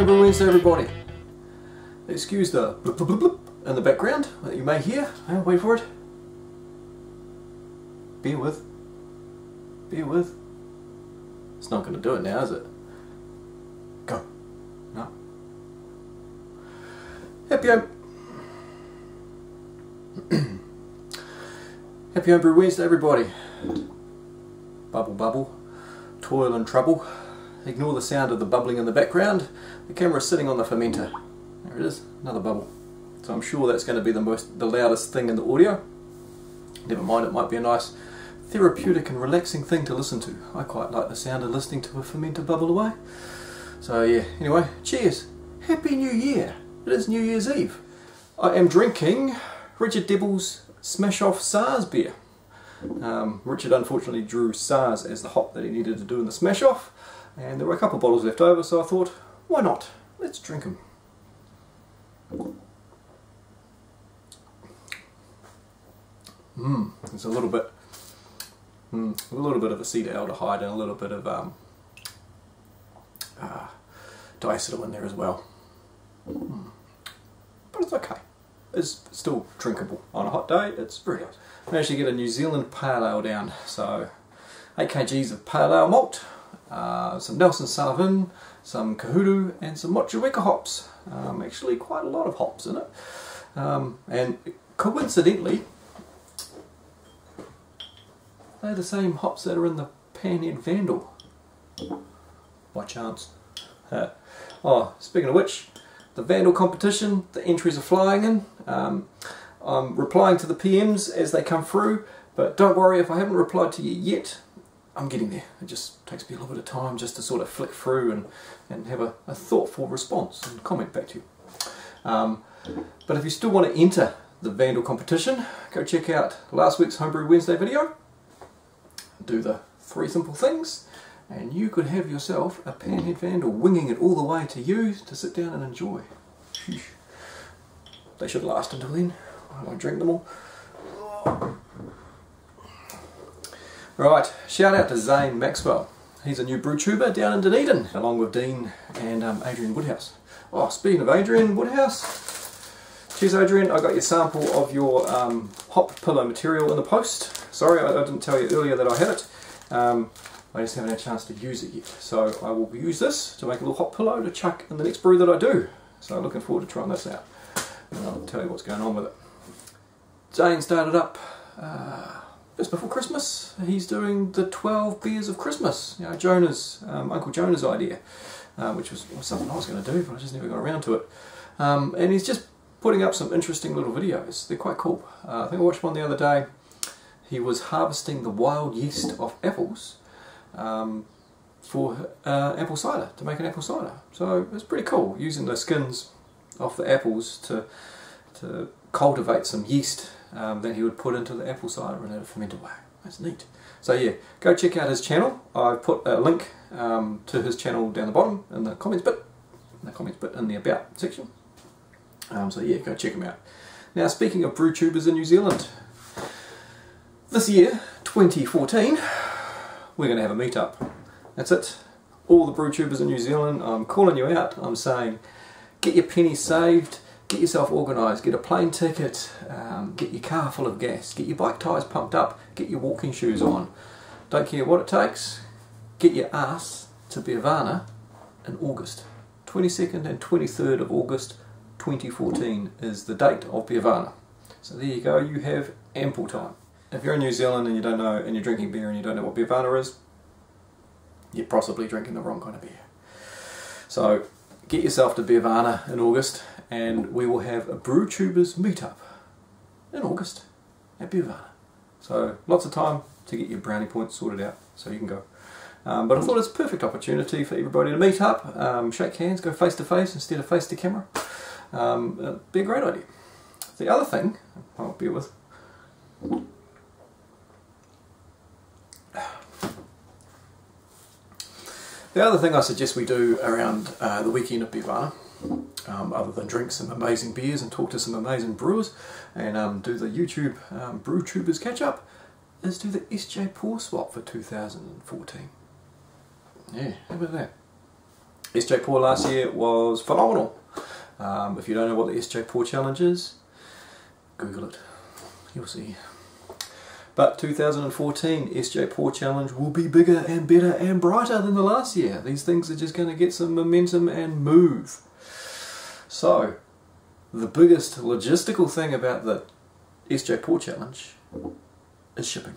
Homebrew Wednesday, everybody. Excuse the blip blip blip blip in the background that you may hear. Wait for it. Bear with. Bear with. It's not going to do it now, is it? Go. No. Happy Happy Homebrew Wednesday, everybody. Bubble bubble. Toil and trouble. Ignore the sound of the bubbling in the background. The camera's sitting on the fermenter. There it is, another bubble. So I'm sure that's going to be the loudest thing in the audio. Never mind, it might be a nice therapeutic and relaxing thing to listen to. I quite like the sound of listening to a fermenter bubble away. So yeah, anyway, cheers. Happy New Year. It is New Year's Eve. I am drinking Richard Debble's Smash Off SARS beer. Richard unfortunately drew SARS as the hop that he needed to do in the Smash Off, and there were a couple of bottles left over, so I thought, why not? Let's drink them. There's a little bit of acetaldehyde and a little bit of diacetyl in there as well. But it's okay. It's still drinkable on a hot day. It's very nice. I managed to get a New Zealand Pale Ale down, so 8 kgs of Pale Ale malt, some Nelson Sauvin, some Kahuru, and some Motueka hops. Actually quite a lot of hops in it. And coincidentally, they're the same hops that are in the Panhead Vandal. By chance. Oh, speaking of which, the Vandal competition, the entries are flying in. I'm replying to the PMs as they come through, but don't worry if I haven't replied to you yet. I'm getting there. It just takes me a little bit of time just to sort of flick through and have a thoughtful response and comment back to you. But if you still want to enter the Vandal competition, go check out last week's Homebrew Wednesday video. Do the 3 simple things, and you could have yourself a Panhead Vandal, winging it all the way to you to sit down and enjoy. Sheesh. They should last until then. I won't drink them all. Right, shout out to Zane Maxwell. He's a new brew tuber down in Dunedin, along with Dean and Adrian Woodhouse. Oh, speaking of Adrian Woodhouse, cheers Adrian, I got your sample of your hop pillow material in the post. Sorry, I didn't tell you earlier that I had it. I just haven't had a chance to use it yet. So I will use this to make a little hop pillow to chuck in the next brew that I do. So looking forward to trying this out. And I'll tell you what's going on with it. Zane started up just before Christmas. He's doing the 12 beers of Christmas. You know, Jonah's, Uncle Jonah's idea, which was something I was going to do, but I just never got around to it. And he's just putting up some interesting little videos. They're quite cool. I think I watched one the other day. He was harvesting the wild yeast of apples for apple cider, to make an apple cider. So it's pretty cool, using the skins off the apples to cultivate some yeast that he would put into the apple cider and let it ferment away. That's neat. So yeah, go check out his channel. I've put a link to his channel down the bottom in the comments bit, in the about section. So yeah, go check him out. Now, speaking of brew tubers in New Zealand, this year, 2014, we're going to have a meetup. That's it. All the brew tubers in New Zealand, I'm calling you out. I'm saying, get your pennies saved, get yourself organised, get a plane ticket, get your car full of gas, get your bike tyres pumped up, get your walking shoes on. Don't care what it takes, get your ass to Biavana in August. 22nd and 23rd of August 2014 is the date of Biavana. So there you go, you have ample time. If you're in New Zealand and you don't know, and you're drinking beer and you don't know what Biavana is, you're possibly drinking the wrong kind of beer. So get yourself to Biavana in August, and we will have a brew tubers meetup in August at Biavana. So lots of time to get your brownie points sorted out, so you can go. But I thought it's a perfect opportunity for everybody to meet up, shake hands, go face to face instead of face to camera. It'd be a great idea. The other thing, I won't bear with. The other thing I suggest we do around the weekend of Biavana, other than drink some amazing beers and talk to some amazing brewers and do the YouTube Brew Tubers catch up, is do the SJ Pour Swap for 2014. Yeah, how about that? SJ Pour last year was phenomenal. If you don't know what the SJ Pour Challenge is, Google it, you'll see. But 2014 SJ Pour Challenge will be bigger and better and brighter than the last year. These things are just going to get some momentum and move. So, the biggest logistical thing about the SJ Pour Challenge is shipping.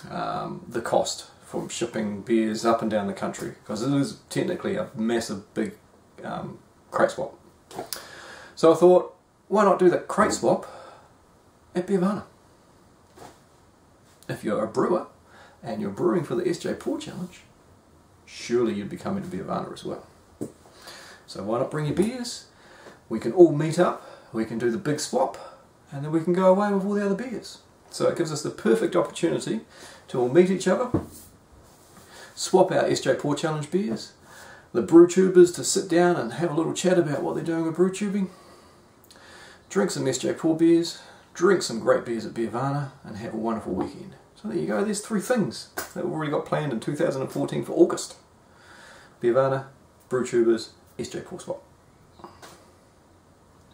The cost from shipping beers up and down the country, because it is technically a massive big crate swap. So I thought, why not do the crate swap at Beervana? If you're a brewer and you're brewing for the SJ Pour Challenge, surely you'd be coming to Beervana as well. So why not bring your beers? We can all meet up, we can do the big swap, and then we can go away with all the other beers. So it gives us the perfect opportunity to all meet each other, swap our SJ Pour Challenge beers, the brew tubers to sit down and have a little chat about what they're doing with brew tubing, drink some SJ Pour beers, drink some great beers at Beervana, and have a wonderful weekend. So there you go, there's 3 things that we've already got planned in 2014 for August. Beervana, brew tubers, SJ Pour swap.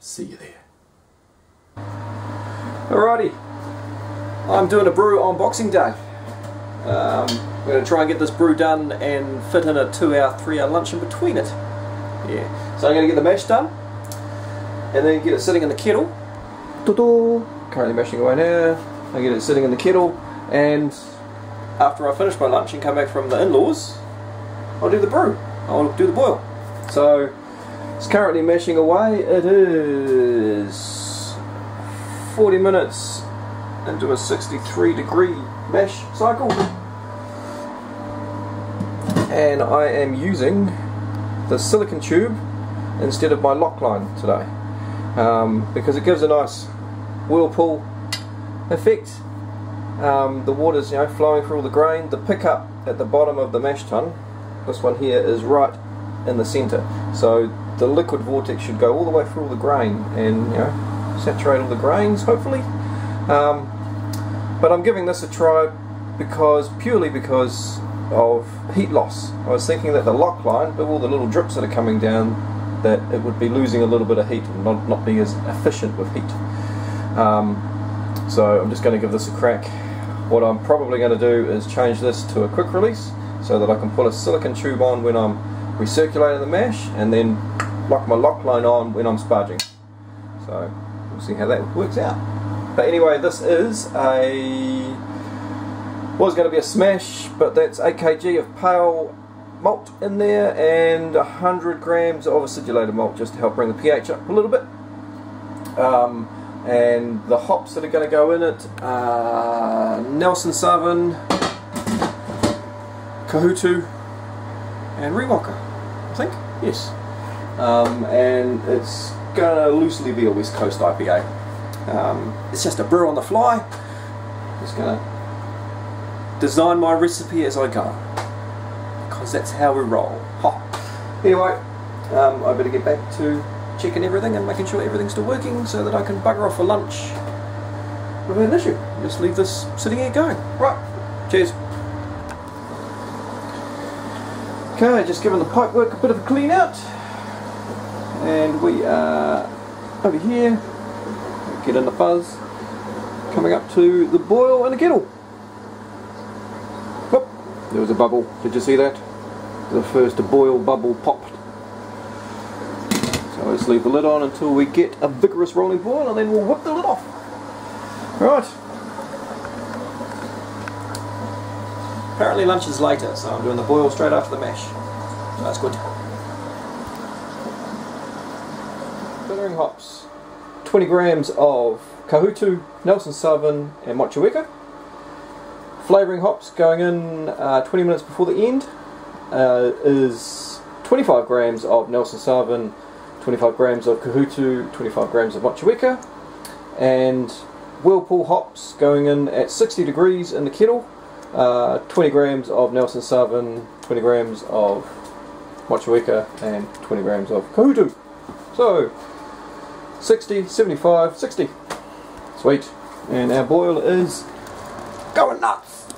See you there. Alrighty, I'm doing a brew on Boxing Day. We're going to try and get this brew done and fit in a 2-hour, 3-hour lunch in between it. Yeah. So I'm going to get the mash done and then get it sitting in the kettle. Currently mashing away now. I get it sitting in the kettle, and after I finish my lunch and come back from the in-laws, I'll do the brew. I'll do the boil. So it's currently mashing away. It is 40 minutes into a 63-degree mash cycle, and I am using the silicone tube instead of my lock line today, because it gives a nice whirlpool effect. The water's flowing through all the grain. The pickup at the bottom of the mash tun, this one here, is right in the centre, so the liquid vortex should go all the way through all the grain and saturate all the grains, hopefully. But I'm giving this a try purely because of heat loss. I was thinking that the lock line, with all the little drips that are coming down, that it would be losing a little bit of heat and not be as efficient with heat. So I'm just going to give this a crack. What I'm probably going to do is change this to a quick release so that I can put a silicone tube on when I'm recirculating the mash, and then lock my lock line on when I'm sparging. So we'll see how that works out. But anyway, this is was going to be a smash, but that's 8 kg of pale malt in there and 100 grams of acidulated malt just to help bring the pH up a little bit. And the hops that are going to go in it are Nelson Sauvin, Kahutu and Rewalker, I think, yes. And it's going to loosely be a West Coast IPA. It's just a brew on the fly. Just going to design my recipe as I go, because that's how we roll. Anyway, I better get back to checking everything and making sure everything's still working so that I can bugger off for lunch without an issue. Just leave this sitting here going. Right, cheers. Okay, just giving the pipework a bit of a clean out, and we are over here, get in the fuzz, coming up to the boil in a kettle. Whoop, there was a bubble, did you see that? The first boil bubble popped. So let's leave the lid on until we get a vigorous rolling boil, and then we'll whip the lid off. Right. Apparently lunch is later, so I'm doing the boil straight after the mash. So that's good. Bittering hops. 20 grams of Kahutu, Nelson Sauvin and Motueka. Flavouring hops going in 20 minutes before the end is 25 grams of Nelson Sauvin, 25 grams of Kahutu, 25 grams of Motueka, and whirlpool hops going in at 60 degrees in the kettle. 20 grams of Nelson Sauvin, 20 grams of Motueka and 20 grams of Kahutu. So 60, 75, 60. Sweet. And our boil is going nuts.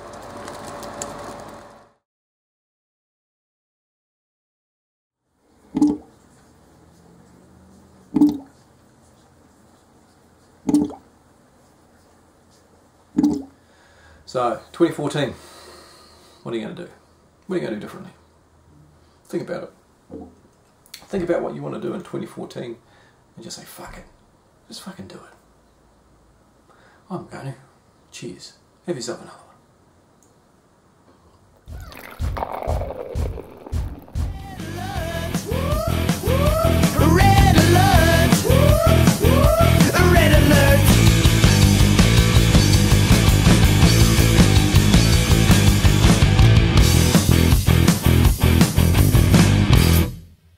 So 2014, what are you going to do? What are you going to do differently? Think about it. Think about what you want to do in 2014 and just say fuck it. Just fucking do it. I'm going to. Cheers. Have yourself another one.